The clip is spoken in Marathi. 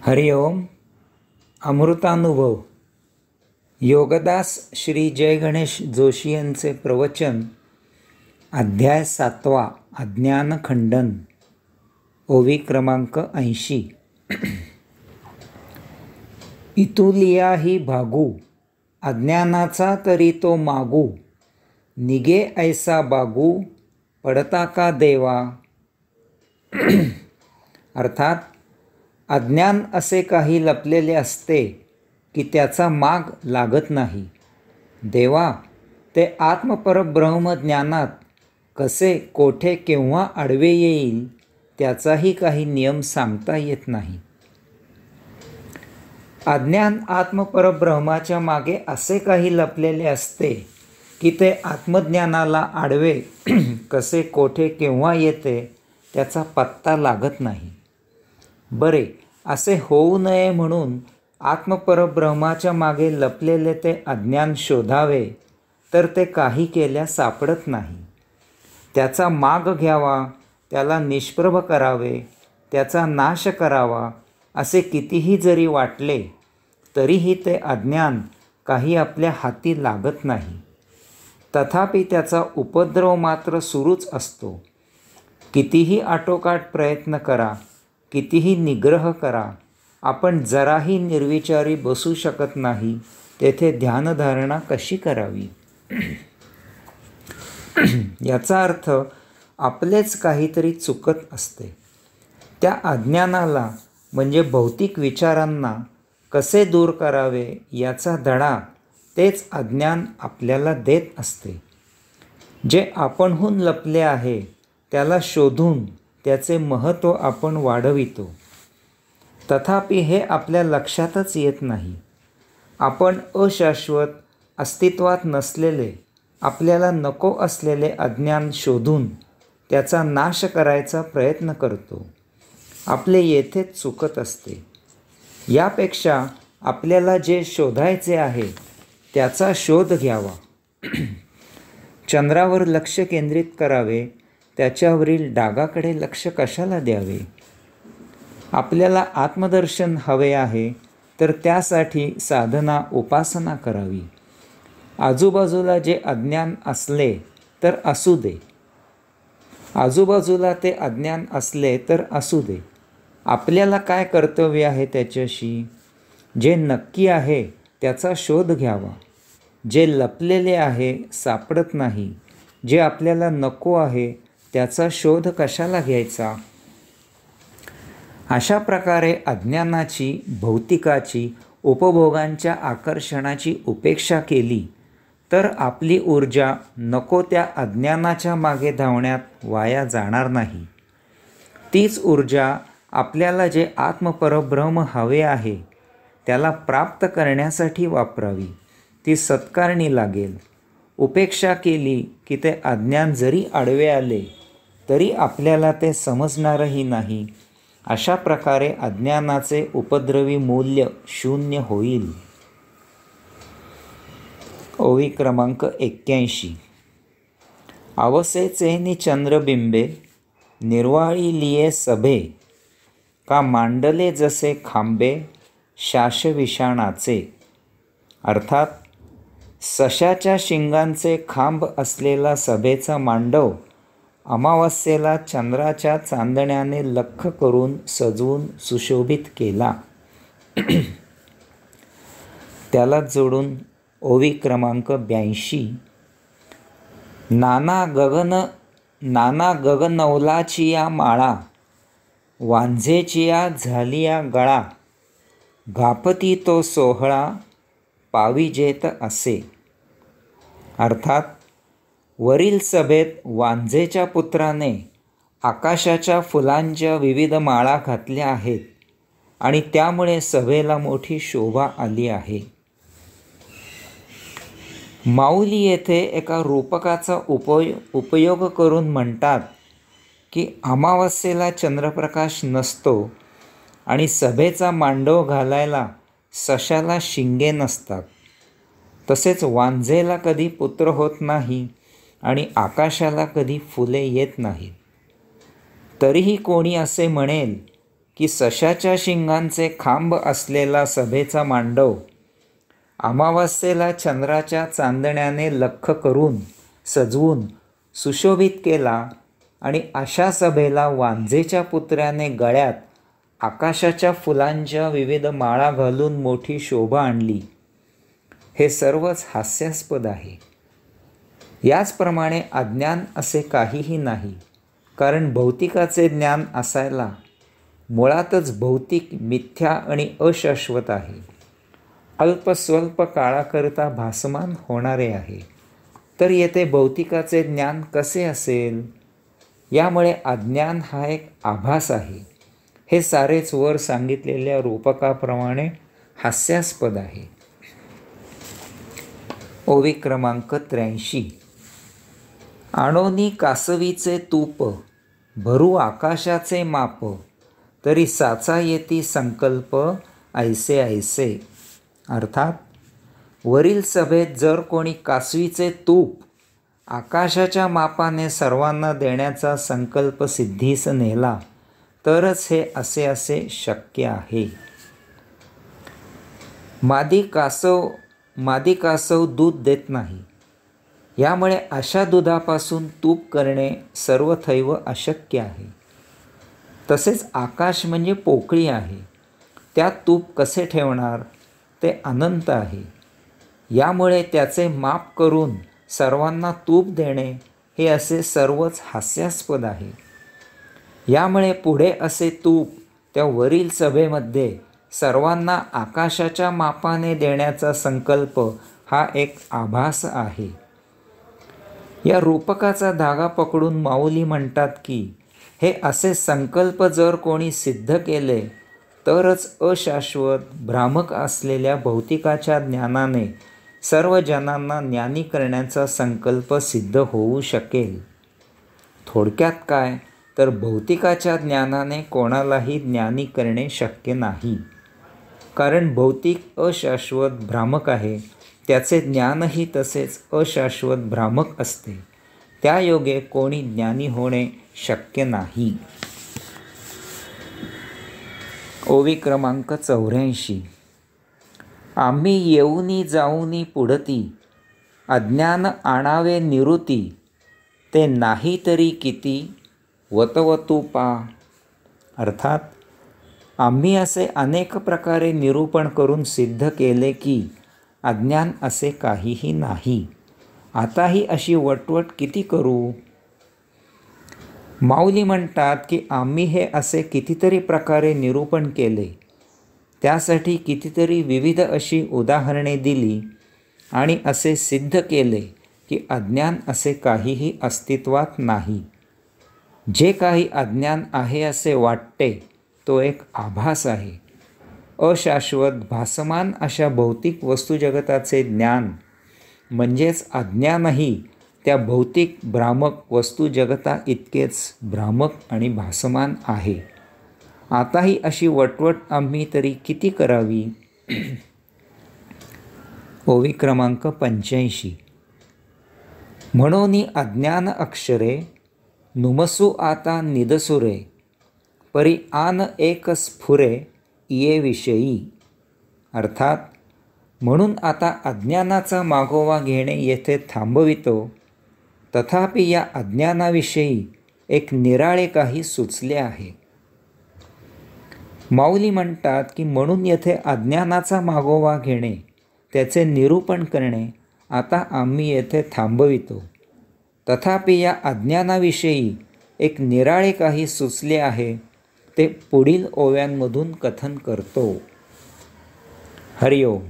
हरिओम. अमृतानुभव. योगदास श्री जय गणेश जोशी यांचे प्रवचन. अध्याय 7. अज्ञानखंडन. ओवी क्रमांक 80. इतुलिया ही भागू, अज्ञानाचा तरी तो मागू. निगे ऐसा बागू, पडता का देवा. अर्थात अज्ञान असे काही लपलेले असते की त्याचा माग लागत नाही. देवा, ते आत्मपरब्रह्म ज्ञानात कसे, कोठे, केव्हा आडवे येईल त्याचाही काही नियम सांगता येत नाही. अज्ञान आत्मपरब्रह्माच्या मागे असे काही लपलेले असते की ते आत्मज्ञानाला आडवे कसे, कोठे, केव्हा येते त्याचा पत्ता लागत नाही. बरे, असे होऊ नये म्हणून आत्मपरब्रह्माच्या मागे लपलेले ते अज्ञान शोधावे तर ते काही केल्या सापडत नाही. त्याचा माग घ्यावा, त्याला निष्प्रभ करावे, त्याचा नाश करावा असे कितीही जरी वाटले तरीही ते अज्ञान काही आपल्या हाती लागत नाही. तथापि त्याचा उपद्रव मात्र सुरूच असतो. कितीही आटोकाट प्रयत्न करा, कितीही निग्रह करा, आपण जराही निर्विचारी बसू शकत नाही. तेथे ध्यानधारणा कशी करावी. याचा अर्थ आपलेच काहीतरी चुकत असते. त्या अज्ञानाला म्हणजे भौतिक विचारांना कसे दूर करावे याचा धडा तेच अज्ञान आपल्याला देत असते. जे आपणहून लपले आहे त्याला शोधून त्याचे महत्त्व आपण वाढवितो. तथापि हे आपल्या लक्षातच येत नाही. आपण अशाश्वत, अस्तित्वात नसलेले, आपल्याला नको असलेले अज्ञान शोधून त्याचा नाश करायचा प्रयत्न करतो. आपले येथेच चुकत असते. यापेक्षा आपल्याला जे शोधायचे आहे त्याचा शोध घ्यावा. चंद्रावर लक्ष केंद्रित करावे, त्याच्यावरील डागाकडे लक्ष कशाला द्यावे. आपल्याला आत्मदर्शन हवे आहे तर त्यासाठी साधना, उपासना करावी. आजूबाजूला जे अज्ञान असले तर असू दे. आजूबाजूला ते अज्ञान असले तर असू दे. आपल्याला काय कर्तव्य आहे त्याच्याशी. जे नक्की आहे त्याचा शोध घ्यावा. जे लपलेले आहे, सापडत नाही, जे आपल्याला नको आहे त्याचा शोध कशाला घ्यायचा. अशा प्रकारे अज्ञानाची, भौतिकाची, उपभोगांच्या आकर्षणाची उपेक्षा केली तर आपली ऊर्जा नको त्या अज्ञानाच्या मागे धावण्यात वाया जाणार नाही. तीच ऊर्जा आपल्याला जे आत्मपरब्रह्म हवे आहे त्याला प्राप्त करण्यासाठी वापरावी. ती सत्कारणी लागेल. उपेक्षा केली की ते अज्ञान जरी आडवे आले तरी आपल्याला ते समजणारही नाही. अशा प्रकारे अज्ञानाचे उपद्रवी मूल्य शून्य होईल. ओवी क्रमांक 81. अवसेचे नि चंद्रबिंबे, निर्वाळी लिये सभे, का मांडले जसे खांबे, शासविषाणाचे. अर्थात सशाच्या शिंगांचे खांब असलेला सभेचा मांडव अमावस्येला चंद्राच्या चांदण्याने लख्ख करून सजवून सुशोभित केला. त्याला जोडून ओवी क्रमांक 82. नाना गगनवलाचिया माळा, वांझेचिया झालिया गळा, घापती तो सोहळा, पाविजेत असे. अर्थात वरील सभेत वांझेच्या पुत्राने आकाशाच्या फुलांच्या विविध माळा घातल्या आहेत आणि त्यामुळे सभेला मोठी शोभा आली आहे. माऊली येथे एका रूपकाचा उपयोग करून म्हणतात की अमावस्येला चंद्रप्रकाश नसतो आणि सभेचा मांडव घालायला सशाला शिंगे नसतात. तसेच वांझेला कधी पुत्र होत नाही आणि आकाशाला कधी फुले येत नाहीत. तरीही कोणी असे म्हणेल की सशाच्या शिंगांचे खांब असलेला सभेचा मांडव अमावास्येला चंद्राच्या चांदण्याने लख्ख करून सजवून सुशोभित केला आणि अशा सभेला वांझेच्या पुत्र्याने गळ्यात आकाशाच्या फुलांच्या विविध माळा घालून मोठी शोभा आणली. हे सर्वच हास्यास्पद आहे. याचप्रमाणे अज्ञान असे काहीही नाही, कारण भौतिकाचे ज्ञान असायला मुळातच भौतिक मिथ्या आणि अशाश्वत आहे. अल्पस्वल्प काळाकरिता भासमान होणारे आहे. तर येथे भौतिकाचे ज्ञान कसे असेल? यामुळे अज्ञान हा एक आभास आहे. हे सारेच वर सांगितलेल्या रूपकाप्रमाणे हास्यास्पद आहे. ओवी क्रमांक 83. आणोनी कासवीचे तूप भरू आकाशाचे माप, तरी साचा येती संकल्प ऐसे ऐसे. अर्थात वरील सभेत जर कोणी कासवीचे तूप आकाशाच्या मापाने सर्वांना देण्याचा संकल्प सिद्धीस नेला तरच हे असे असे शक्य आहे. मादी कासव दूध देत नाही. यामुळे अशा दुधापासून तूप करणे सर्वथैव अशक्य आहे. तसेच आकाश म्हणजे पोकळी आहे. त्यात तूप कसे ठेवणार? ते अनंत आहे. यामुळे त्याचे माप करून सर्वांना तूप देणे हे असे सर्वच हास्यास्पद आहे. यामुळे पुढे असे तूप त्या वरील सभेमध्ये सर्वांना आकाशाच्या मापाने देण्याचा संकल्प हा एक आभास आहे. या रूपकाचा धागा पकडून माऊली म्हणतात की हे असे संकल्प जर कोणी सिद्ध केले तरच अशाश्वत भ्रामक असलेल्या भौतिकाच्या ज्ञानाने सर्व जनांना ज्ञानी करण्याचा संकल्प सिद्ध होऊ शकेल. थोडक्यात काय तर भौतिकाच्या ज्ञानाने कोणालाही ज्ञानी करणे शक्य नाही. कारण भौतिक अशाश्वत भ्रामक आहे. त्याचे ज्ञानही तसेच अशाश्वत भ्रामक असते. त्यायोगे कोणी ज्ञानी होणे शक्य नाही. ओवी क्रमांक 84. आम्ही येऊनी जाऊनी पुढती, अज्ञान आणावे निवृत्ती, ते नाही तरी किती वतवतू पा. अर्थात आम्ही असे अनेक प्रकारे निरूपण करून सिद्ध केले की अज्ञान असे काहीही नाही. आताही अशी वटवट किती करू? माऊली म्हणतात की आम्ही हे असे कितीतरी प्रकारे निरूपण केले. त्यासाठी कितीतरी विविध अशी उदाहरणे दिली आणि असे सिद्ध केले की अज्ञान असे काहीही अस्तित्वात नाही. जे काही अज्ञान आहे असे वाटते तो एक आभास आहे. अशाश्वत भासमान अशा भौतिक वस्तुजगताचे ज्ञान म्हणजेच अज्ञानही त्या भौतिक भ्रामक वस्तुजगता इतकेच भ्रामक आणि भासमान आहे. आताही अशी वटवट आम्ही तरी किती करावी? ओवी क्रमांक 85. म्हणोनी अज्ञान अक्षरे नुमसू आता निदसुरे, परी आन एक स्फुरे ये विषयी. अर्थात म्हणून आता अज्ञानाचा मागोवा घेणे येथे थांबवितो. तथापि या अज्ञानाविषयी एक निराळे काही सुचले आहे. माऊली म्हणतात की म्हणून येथे अज्ञानाचा मागोवा घेणे, त्याचे निरूपण करणे आता आम्ही येथे थांबवितो. तथापि या अज्ञानाविषयी एक निराळे काही सुचले आहे, ते पुढील ओव्यांमधून कथन करतो. हरिओम.